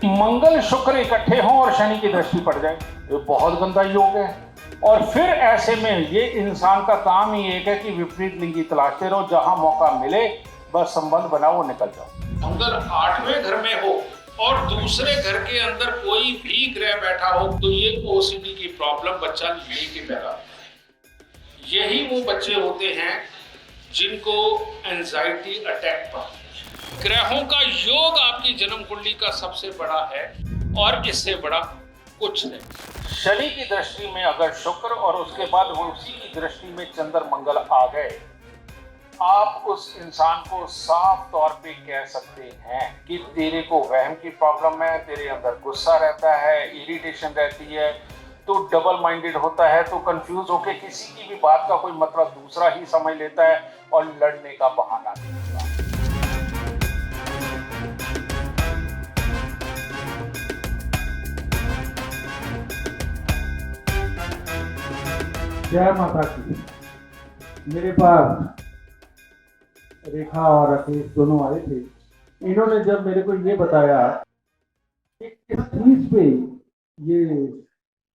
मंगल शुक्र इकट्ठे हों और शनि की दृष्टि पड़ जाए, ये बहुत गंदा योग है। और फिर ऐसे में ये इंसान का काम ही एक है कि विपरीत लिंगी तलाशते रहो, जहां मौका मिले बस संबंध बनाओ, निकल जाओ। मंगल 8वें घर में हो और दूसरे घर के अंदर कोई भी ग्रह बैठा हो तो ये ओसीडी की प्रॉब्लम बच्चा लेके पैदा। यही वो बच्चे होते हैं जिनको एंजाइटी अटैक पर। ग्रहों का योग आपकी जन्म कुंडली का सबसे बड़ा है और इससे बड़ा कुछ नहीं। शनि की दृष्टि में अगर शुक्र और उसके बाद वो उसी की दृष्टि में चंद्र मंगल आ गए, आप उस इंसान को साफ तौर पे कह सकते हैं कि तेरे को वहम की प्रॉब्लम है, तेरे अंदर गुस्सा रहता है, इरिटेशन रहती है, तो डबल माइंडेड होता है, तो कंफ्यूज होके किसी की भी बात का कोई मतलब दूसरा ही समझ लेता है और लड़ने का बहाना ढूंढता है। जय माता की। मेरे पास रेखा और राकेश दोनों आए थे। इन्होंने जब मेरे को ये बताया कि इस चीज पे ये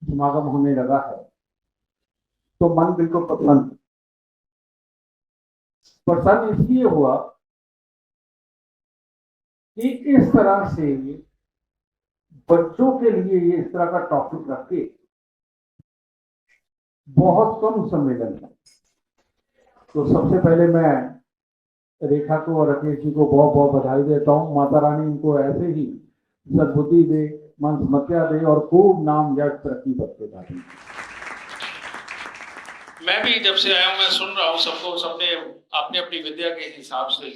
समागम होने लगा है तो मन बिल्कुल प्रसन्न इसलिए हुआ कि इस तरह से बच्चों के लिए ये इस तरह का टॉपिक रख के बहुत कम सम्मेलन है। तो सबसे पहले मैं रेखा को और राकेश जी को बहुत बहुत बधाई देता हूँ। माता रानी इनको ऐसे ही सद्बुद्धि दे, मन समस्या दे और खूब नाम यश तरक्की बरते जाए। मैं भी जब से आया हूं मैं सुन रहा हूं सबको, सबने अपनी अपनी विद्या के हिसाब से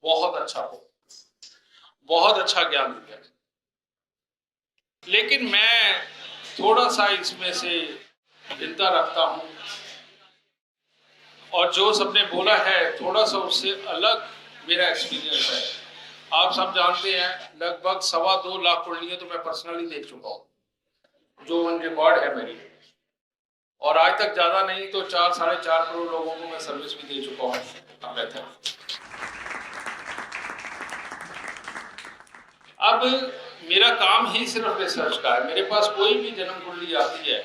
बहुत अच्छा ज्ञान दिया, लेकिन मैं थोड़ा सा इसमें से चिंता रखता हूं और जो सबने बोला है थोड़ा सा उससे अलग मेरा एक्सपीरियंस है। आप सब जानते हैं लगभग 2.25 लाख कुंडलियां तो मैं पर्सनली देख चुका हूं, जो ऑन रिकॉर्ड है मेरी, और आज तक ज्यादा नहीं तो 4-4.5 करोड़ लोगों को मैं सर्विस भी दे चुका हूं। अब मेरा काम ही सिर्फ रिसर्च का है। मेरे पास कोई भी जन्म कुंडली आती है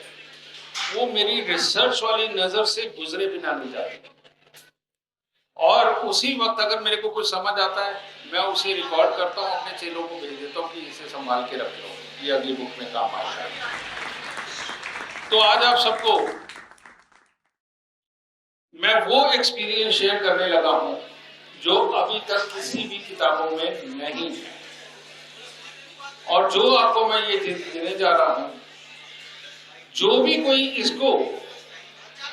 वो मेरी रिसर्च वाली नजर से गुजरे बिना नहीं जाती, और उसी वक्त अगर मेरे को कुछ समझ आता है मैं उसे रिकॉर्ड करता हूँ, अपने चेलों को भेज देता हूँ कि इसे संभाल के रख लो, ये अगली बुक में काम आएगा। तो आज आप सबको मैं वो एक्सपीरियंस शेयर करने लगा हूं जो अभी तक किसी भी किताबों में नहीं है, और जो आपको मैं ये देने जा रहा हूं, जो भी कोई इसको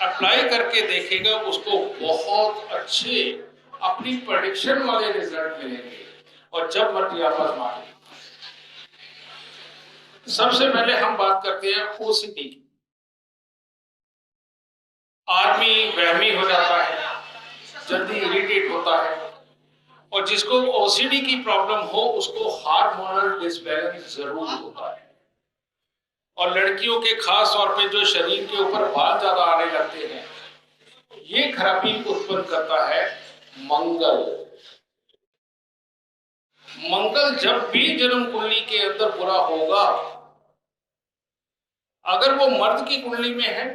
अप्लाई करके देखेगा उसको बहुत अच्छे अपनी प्रेडिक्शन वाले रिजल्ट मिलेंगे, और जब मर्जी आपस मारे। सबसे पहले हम बात करते हैं ओसीडी की। आदमी वहमी हो जाता है, जल्दी इरिटेट होता है, और जिसको ओसीडी की प्रॉब्लम हो उसको हार्मोनल डिसबैलेंस जरूर होता है। और लड़कियों के खास तौर पे जो शरीर के ऊपर बाल ज्यादा आने लगते हैं, ये खराबी उत्पन्न करता है मंगल। मंगल जब भी जन्म कुंडली के अंदर बुरा होगा, अगर वो मर्द की कुंडली में है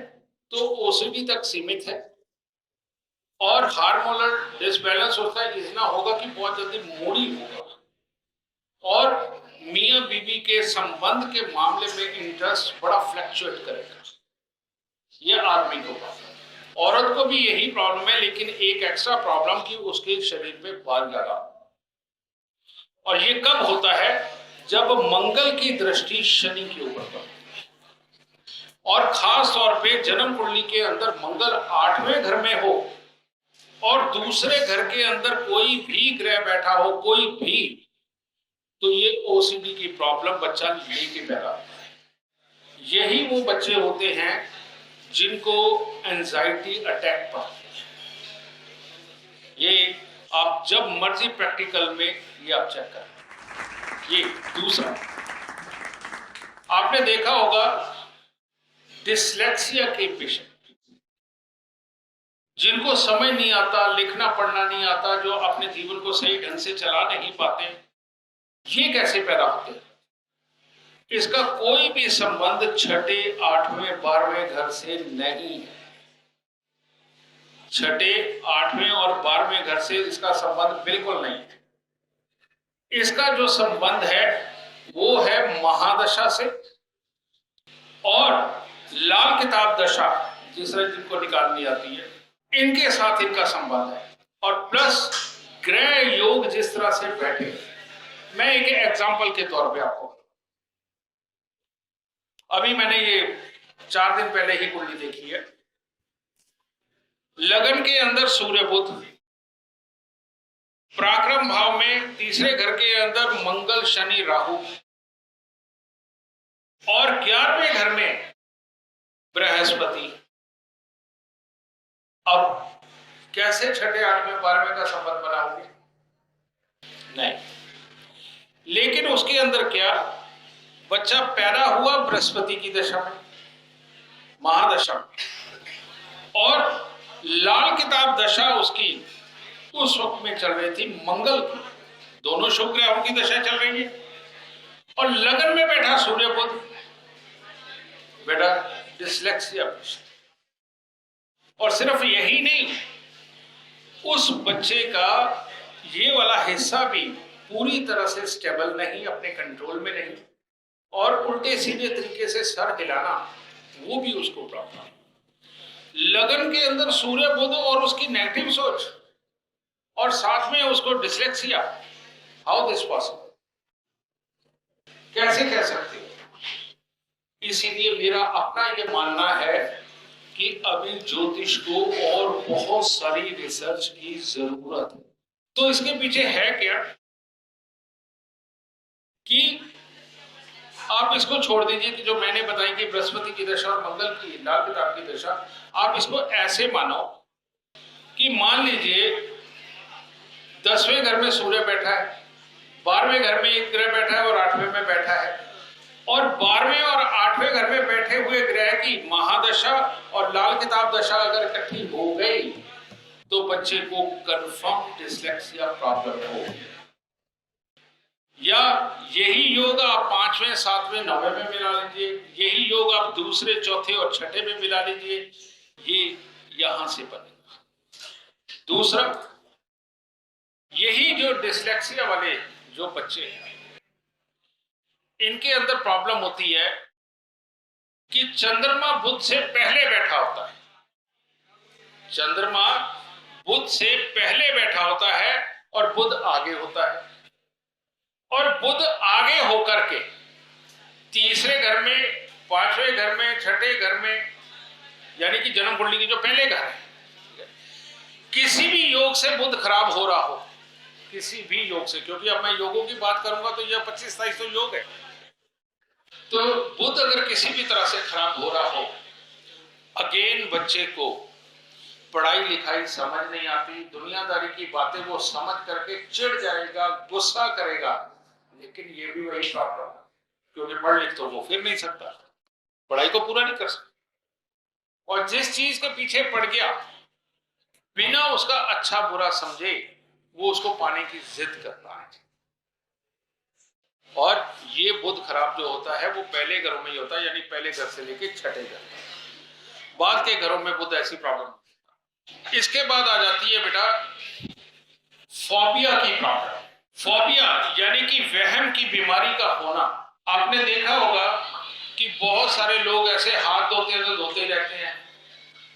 तो ओसीडी तक सीमित है, और हार्मोनल डिसबैलेंस होता है, इतना होगा कि बहुत जल्दी मूडी होगा, और मियां बीवी के संबंध के मामले में इंटरेस्ट बड़ा फ्लक्चुएट करेगा। ये आदमी को प्रॉब्लम, औरत को भी यही प्रॉब्लम है, लेकिन एक एक्स्ट्रा प्रॉब्लम कि उसके शरीर पे बाल लगा। और ये कब होता है? जब मंगल की दृष्टि शनि के ऊपर पड़ती है, और खास तौर पे जन्म कुंडली के अंदर मंगल 8वें घर में हो और दूसरे घर के अंदर कोई भी ग्रह बैठा हो, कोई भी, तो ये ओसीडी की प्रॉब्लम बच्चा लेके पैदा होता है। यही वो बच्चे होते हैं जिनको एंजाइटी अटैक पर। ये आप जब मर्जी प्रैक्टिकल में ये आप चेक करें। ये दूसरा आपने देखा होगा डिसलेक्सिया के पेशेंट, जिनको समझ नहीं आता, लिखना पढ़ना नहीं आता, जो अपने जीवन को सही ढंग से चला नहीं पाते, ये कैसे पैदा होते हैं? इसका कोई भी संबंध छठे, 8वें, 12वें घर से नहीं है। छठे, 8वें और 12वें घर से इसका संबंध बिल्कुल नहीं है। इसका जो संबंध है वो है महादशा से और लाल किताब दशा, जिनको निकालनी आती है, इनके साथ इनका संबंध है। और प्लस ग्रह योग जिस तरह से बैठे, मैं एक एग्जांपल के तौर पे आपको, अभी मैंने ये 4 दिन पहले ही कुंडली देखी है। लगन के अंदर सूर्य बुध, पराक्रम भाव में तीसरे घर के अंदर मंगल शनि राहु, और 11वें घर में बृहस्पति। अब कैसे छठे, 8वें, 12वें का संबंध बनाओगे? नहीं। लेकिन उसके अंदर क्या, बच्चा पैदा हुआ बृहस्पति की दशा में, महादशा में, और लाल किताब दशा उसकी उस वक्त में चल रही थी मंगल की, दोनों शुभ ग्रहों की दशा चल रही है। और लगन में बैठा सूर्य बुध, बेटा डिसलेक्सिया पेशेंट। और सिर्फ यही नहीं, उस बच्चे का ये वाला हिस्सा भी पूरी तरह से स्टेबल नहीं, अपने कंट्रोल में नहीं, और उल्टे सीधे तरीके से सर हिलाना, वो भी उसको प्रॉब्लम। लगन के अंदर सूर्य बुध और उसकी नेगेटिव सोच, और साथ में उसको डिसलेक्सिया। How this possible? कैसे कह सकते हो? इसीलिए मेरा अपना ये मानना है कि अभी ज्योतिष को और बहुत सारी रिसर्च की जरूरत है। तो इसके पीछे है क्या कि आप इसको छोड़ दीजिए कि जो मैंने बताई कि बृहस्पति की दशा और मंगल की, लाल किताब की दशा, आप इसको ऐसे मानो कि मान लीजिए 10वें घर में सूर्य बैठा है, 12वें घर में एक ग्रह बैठा है और 8वें में बैठा है, और 12वें और 8वें घर में बैठे हुए ग्रह की महादशा और लाल किताब दशा अगर इकट्ठी हो गई तो बच्चे को कंफर्म डिसलेक्सिया प्रॉब्लम हो। या यही योग आप 5वें, 7वें, 9वें में मिला लीजिए, यही योग आप दूसरे, चौथे और छठे में मिला लीजिए, ये यहां से बनेगा। दूसरा, यही जो डिसलेक्सिया वाले जो बच्चे हैं, इनके अंदर प्रॉब्लम होती है कि चंद्रमा बुध से पहले बैठा होता है। चंद्रमा बुध से पहले बैठा होता है और बुध आगे होता है, और बुध आगे होकर के तीसरे घर में, 5वें घर में, छठे घर में, यानी कि जन्म कुंडली की जो पहले घर है, किसी भी योग से बुध खराब हो रहा हो, किसी भी योग से, क्योंकि अब मैं योगों की बात करूंगा तो यह 25-27 तो योग है, तो बुध अगर किसी भी तरह से खराब हो रहा हो, अगेन बच्चे को पढ़ाई लिखाई समझ नहीं आती, दुनियादारी की बातें वो समझ करके चिढ़ जाएगा, गुस्सा करेगा, लेकिन ये भी वही प्रॉब्लम है, क्योंकि पढ़ लिख तो वो फिर नहीं सकता, पढ़ाई को पूरा नहीं कर सकता, और जिस चीज के पीछे पड़ गया बिना उसका अच्छा बुरा समझे वो उसको पाने की जिद करता है। और ये बुध खराब जो होता है वो पहले घरों में ही होता है, यानी पहले घर से लेके छठे घर, बाद के घरों में बुध ऐसी प्रॉब्लम। इसके बाद आ जाती है बेटा फोबिया की प्रॉब्लम। फोबिया यानी कि वहम की बीमारी का होना। आपने देखा होगा कि बहुत सारे लोग ऐसे हाथ धोते हैं तो धोते रहते हैं,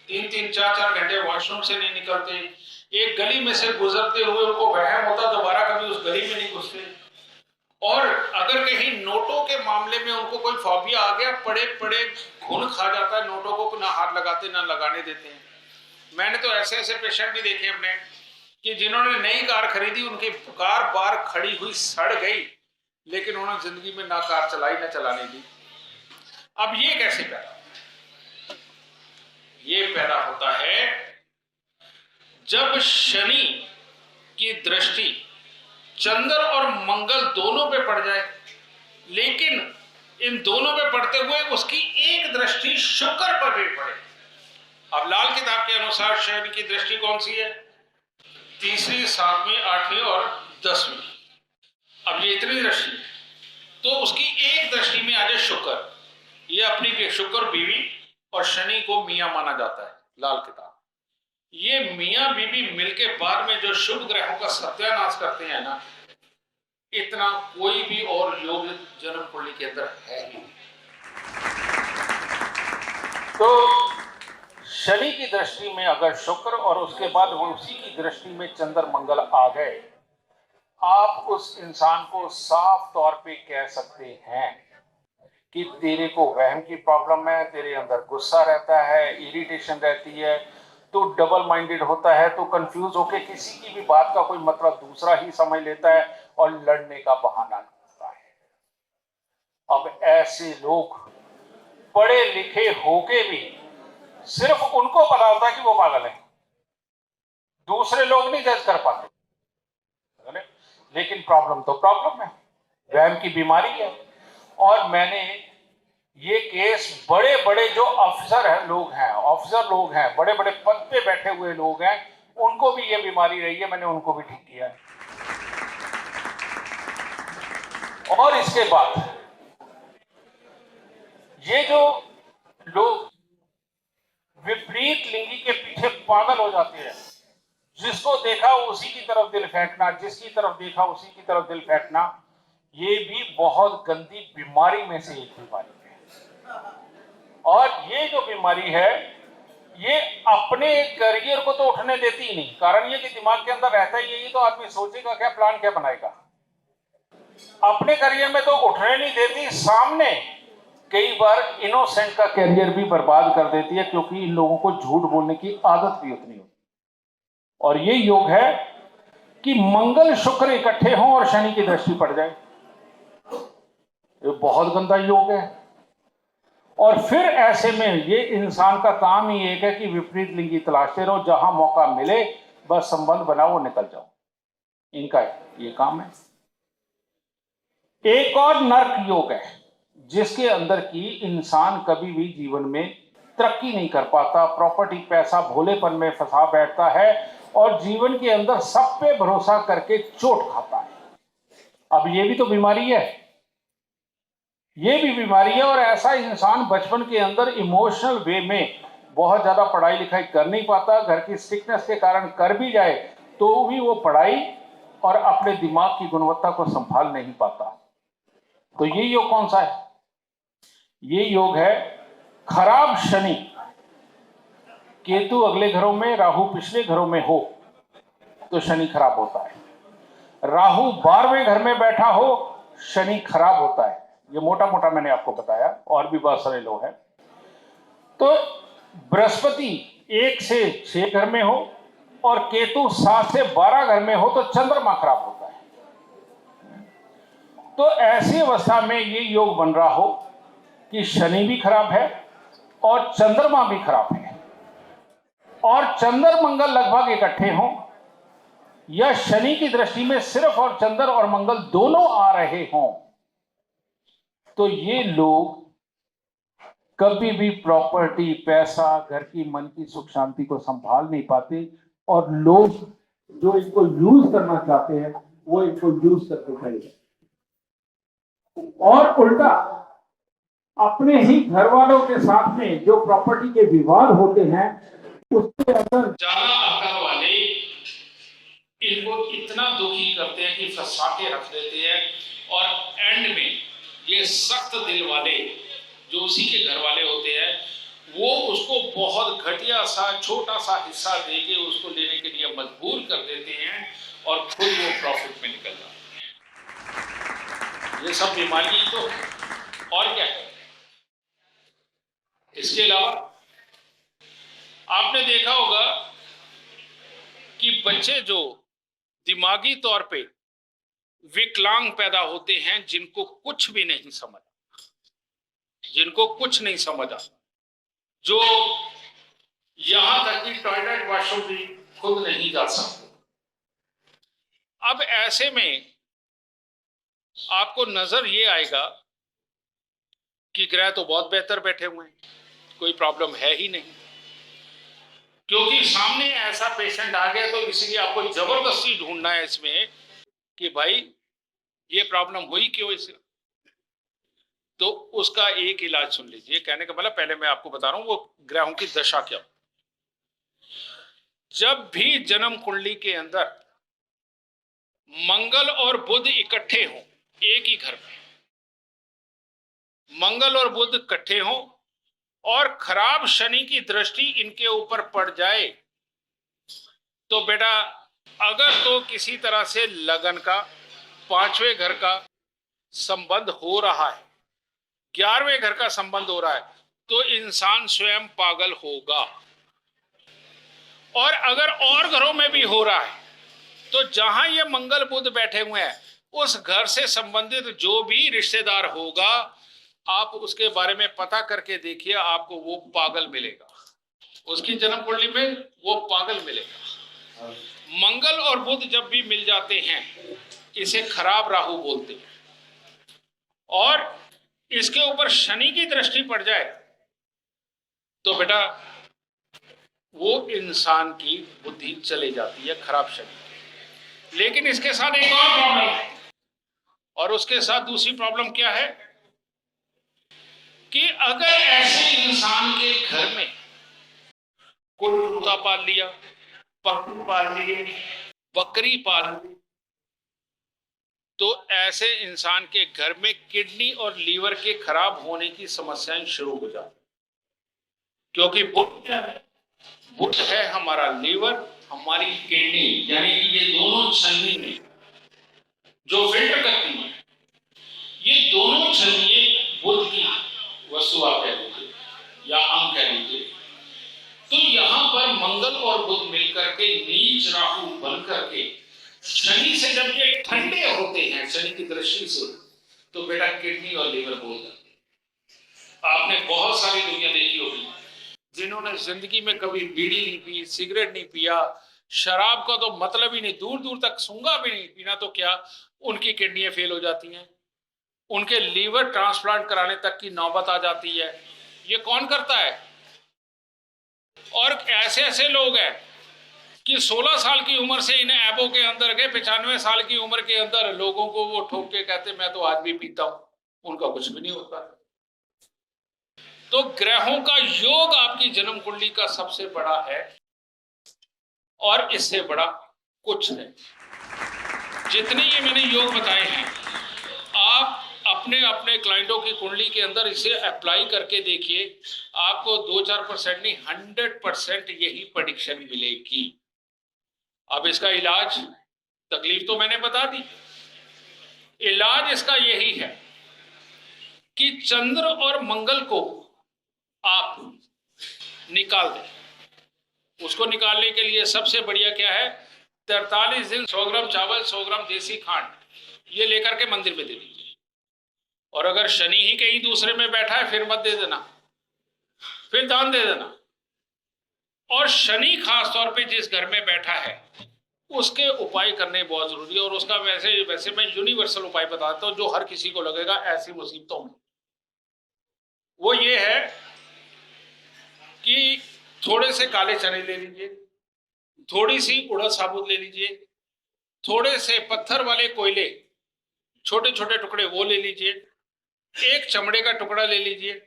3-3, 4-4 घंटे वॉशरूम से नहीं निकलते, एक गली में से गुजरते हुए उनको वहम होता दोबारा कभी उस गली में नहीं घुसते, और अगर कहीं नोटों के मामले में उनको कोई फोबिया आ गया, पड़े पड़े खून खा जाता है, नोटों को ना हाथ लगाते ना लगाने देते हैं। मैंने तो ऐसे ऐसे पेशेंट भी देखे अपने कि जिन्होंने नई कार खरीदी, उनकी कार बार खड़ी हुई सड़ गई, लेकिन उन्होंने जिंदगी में ना कार चलाई ना चलाने दी। अब ये कैसे पैदा? ये पैदा होता है जब शनि की दृष्टि चंद्र और मंगल दोनों पे पड़ जाए, लेकिन इन दोनों पे पड़ते हुए उसकी एक दृष्टि शुक्र पर भी पड़े। अब लाल किताब के अनुसार शनि की दृष्टि कौन सी है? तीसरी, 7वीं, 8वीं और 10वीं। अब ये इतनी दृष्टि, तो उसकी एक दृष्टि में आ जाए ये अपनी शुक्र बीवी और शनि को मियां माना जाता है, लाल किताब। ये मियां बीवी मिलके बाद में जो शुभ ग्रहों का सत्यानाश करते हैं ना, इतना कोई भी और योग जन्म कुंडली के अंदर है ही नहीं। तो शनि की दृष्टि में अगर शुक्र और उसके बाद वो उसी की दृष्टि में चंद्र मंगल आ गए, आप उस इंसान को साफ तौर पे कह सकते हैं कि तेरे को वहम की प्रॉब्लम है, तेरे अंदर गुस्सा रहता है, इरिटेशन रहती है, तो डबल माइंडेड होता है, तो कंफ्यूज होके किसी की भी बात का कोई मतलब दूसरा ही समझ लेता है और लड़ने का बहाना ढूंढता है। अब ऐसे लोग पढ़े लिखे होके भी सिर्फ उनको पता होता है कि वो पागल है, दूसरे लोग नहीं जज कर पाते। लेकिन प्रॉब्लम तो प्रॉब्लम है, वहम की बीमारी है। और मैंने ये केस बड़े बड़े जो अफसर हैं लोग हैं, बड़े बड़े पद पे बैठे हुए लोग हैं, उनको भी ये बीमारी रही है, मैंने उनको भी ठीक किया है। और इसके बाद ये जो लोग विपरीत लिंगी के पीछे पागल हो जाते हैं, जिसको देखा उसी की तरफ दिल फेंकना, जिसकी तरफ देखा उसी की तरफ दिल फेंकना, ये भी बहुत गंदी बीमारी में से एक बीमारी है। और ये जो बीमारी है, ये अपने करियर को तो उठने देती ही नहीं। कारण ये कि दिमाग के अंदर रहता ही यही, तो आदमी सोचेगा क्या, प्लान क्या बनाएगा, अपने करियर में तो उठने नहीं देती, सामने कई बार इनोसेंट का करियर भी बर्बाद कर देती है, क्योंकि इन लोगों को झूठ बोलने की आदत भी उतनी होती। और ये योग है कि मंगल शुक्र इकट्ठे हों और शनि की दृष्टि पड़ जाए, ये बहुत गंदा योग है। और फिर ऐसे में ये इंसान का काम ही एक है कि विपरीत लिंगी तलाशते रहो, जहां मौका मिले बस संबंध बनाओ, निकल जाओ, इनका ये काम है। एक और नर्क योग है, जिसके अंदर की इंसान कभी भी जीवन में तरक्की नहीं कर पाता, प्रॉपर्टी पैसा भोलेपन में फंसा बैठता है और जीवन के अंदर सब पे भरोसा करके चोट खाता है। अब ये भी तो बीमारी है, ये भी बीमारी है। और ऐसा इंसान बचपन के अंदर इमोशनल वे में बहुत ज्यादा पढ़ाई लिखाई कर नहीं पाता, घर की स्ट्रिक्टनेस के कारण कर भी जाए तो भी वो पढ़ाई और अपने दिमाग की गुणवत्ता को संभाल नहीं पाता। तो ये योग कौन सा है? ये योग है खराब शनि, केतु अगले घरों में, राहु पिछले घरों में हो तो शनि खराब होता है। राहु 12वें घर में बैठा हो, शनि खराब होता है। ये मोटा मोटा मैंने आपको बताया, और भी बहुत सारे लोग हैं। तो बृहस्पति 1 से 6 घर में हो और केतु 7 से 12 घर में हो तो चंद्रमा खराब होता है। तो ऐसी अवस्था में ये योग बन रहा हो कि शनि भी खराब है और चंद्रमा भी खराब है, और चंद्र मंगल लगभग इकट्ठे हों, या शनि की दृष्टि में सिर्फ और चंद्र और मंगल दोनों आ रहे हों, तो ये लोग कभी भी प्रॉपर्टी, पैसा, घर की मन की सुख शांति को संभाल नहीं पाते, और लोग जो इनको यूज करना चाहते हैं वो इनको यूज करते खड़े। और उल्टा अपने ही घर वालों के साथ में जो प्रॉपर्टी के विवाद होते हैं उसके अंदर ज्यादा अकल वाले इनको इतना दुखी करते हैं कि फंसा के रख देते हैं, और एंड में ये सख्त दिल वाले जो उसी के घर वाले होते हैं, वो उसको बहुत घटिया सा छोटा सा हिस्सा देके उसको लेने के लिए मजबूर कर देते हैं, और खुद वो प्रॉफिट में निकल जाते हैं। ये सब बीमारी तो और क्या है। इसके अलावा आपने देखा होगा कि बच्चे जो दिमागी तौर पे विकलांग पैदा होते हैं, जिनको कुछ भी नहीं समझ, जिनको कुछ नहीं समझा, जो यहां तक कि टॉयलेट वॉशरूम भी खुद नहीं जा सकते। अब ऐसे में आपको नजर ये आएगा कि ग्रह तो बहुत बेहतर बैठे हुए हैं, कोई प्रॉब्लम है ही नहीं, क्योंकि सामने ऐसा पेशेंट आ गया, तो इसलिए आपको जबरदस्ती ढूंढना है इसमें कि भाई ये प्रॉब्लम हुई क्यों इसे। तो उसका एक इलाज सुन लीजिए। कहने का मतलब, पहले मैं आपको बता रहा हूं वो ग्रहों की दशा क्या। जब भी जन्म कुंडली के अंदर मंगल और बुध इकट्ठे हों एक ही घर में, मंगल और बुध इकट्ठे हों और खराब शनि की दृष्टि इनके ऊपर पड़ जाए, तो बेटा अगर तो किसी तरह से लगन का 5वें घर का संबंध हो रहा है, 11वें घर का संबंध हो रहा है, तो इंसान स्वयं पागल होगा। और अगर और घरों में भी हो रहा है, तो जहां ये मंगल बुध बैठे हुए हैं उस घर से संबंधित जो भी रिश्तेदार होगा, आप उसके बारे में पता करके देखिए, आपको वो पागल मिलेगा। उसकी जन्म कुंडली में वो पागल मिलेगा। मंगल और बुध जब भी मिल जाते हैं, इसे खराब राहु बोलते हैं। और इसके ऊपर शनि की दृष्टि पड़ जाए तो बेटा वो इंसान की बुद्धि चले जाती है, खराब शनि। लेकिन इसके साथ एक और प्रॉब्लम है, और उसके साथ दूसरी प्रॉब्लम क्या है कि अगर ऐसे इंसान के घर में कोई कुत्ता पाल लिया, पशु पाल लिए, बकरी पाल ली, तो ऐसे इंसान के घर में किडनी और लीवर के खराब होने की समस्याएं शुरू हो जाती। क्योंकि बुध है हमारा लीवर, हमारी किडनी, यानी कि ये दोनों छन्नी जो फिल्टर करती है, ये दोनों छन्नी बुध की वस्तु आप कह लीजिए या अंग कह लीजिए। तो यहां पर मंगल और बुध मिलकर के नीच राहु बन करके शनि से जब ये ठंडे होते हैं शनि की दृष्टि से, तो बेटा किडनी और लीवर बोल जाते हैं। आपने बहुत सारी दुनिया देखी होगी जिन्होंने जिंदगी में कभी बीड़ी नहीं पी, सिगरेट नहीं पिया, शराब का तो मतलब ही नहीं, दूर दूर तक सूंघा भी नहीं पीना, तो क्या उनकी किडनियां फेल हो जाती हैं, उनके लीवर ट्रांसप्लांट कराने तक की नौबत आ जाती है। ये कौन करता है? और ऐसे ऐसे लोग हैं कि 16 साल की उम्र से इन ऐबों के अंदर गए, 95 साल की उम्र के अंदर लोगों को वो ठोक के कहते मैं तो आज भी पीता हूं, उनका कुछ भी नहीं होता। तो ग्रहों का योग आपकी जन्म कुंडली का सबसे बड़ा है, और इससे बड़ा कुछ नहीं। जितने ये मैंने योग बताए हैं, आप अपने अपने क्लाइंटों की कुंडली के अंदर इसे अप्लाई करके देखिए, आपको 2-4% नहीं 100% यही प्रेडिक्शन मिलेगी। अब इसका इलाज, तकलीफ तो मैंने बता दी, इलाज इसका यही है कि चंद्र और मंगल को आप निकाल दें। उसको निकालने के लिए सबसे बढ़िया क्या है, 43 दिन 100 ग्राम चावल, 100 ग्राम देसी खांड, ये लेकर के मंदिर में दे दीजिए। और अगर शनि ही कहीं दूसरे में बैठा है फिर मत दे देना, फिर दान दे देना। और शनि खास तौर पे जिस घर में बैठा है उसके उपाय करने बहुत जरूरी है। और उसका वैसे मैं यूनिवर्सल उपाय बताता हूं जो हर किसी को लगेगा ऐसी मुसीबतों में। वो ये है कि थोड़े से काले चने ले लीजिए, थोड़ी सी उड़द साबुत ले लीजिए, थोड़े से पत्थर वाले कोयले छोटे छोटे टुकड़े वो ले लीजिए, एक चमड़े का टुकड़ा ले लीजिए,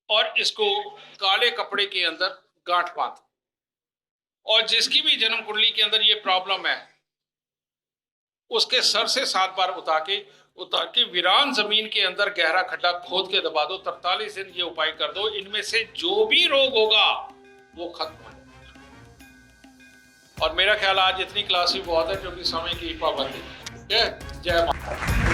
और इसको काले कपड़े के अंदर गांठ बांध। और जिसकी भी जन्म कुंडली के अंदर ये प्रॉब्लम है, उसके सर से 7 बार उतार के वीरान जमीन के अंदर गहरा खड्डा खोद के दबा दो। 43 दिन ये उपाय कर दो, इनमें से जो भी रोग होगा वो खत्म हो जाएगा। और मेरा ख्याल आज इतनी क्लास ही बहुत है, क्योंकि समय की पाबंदी है। जय माता।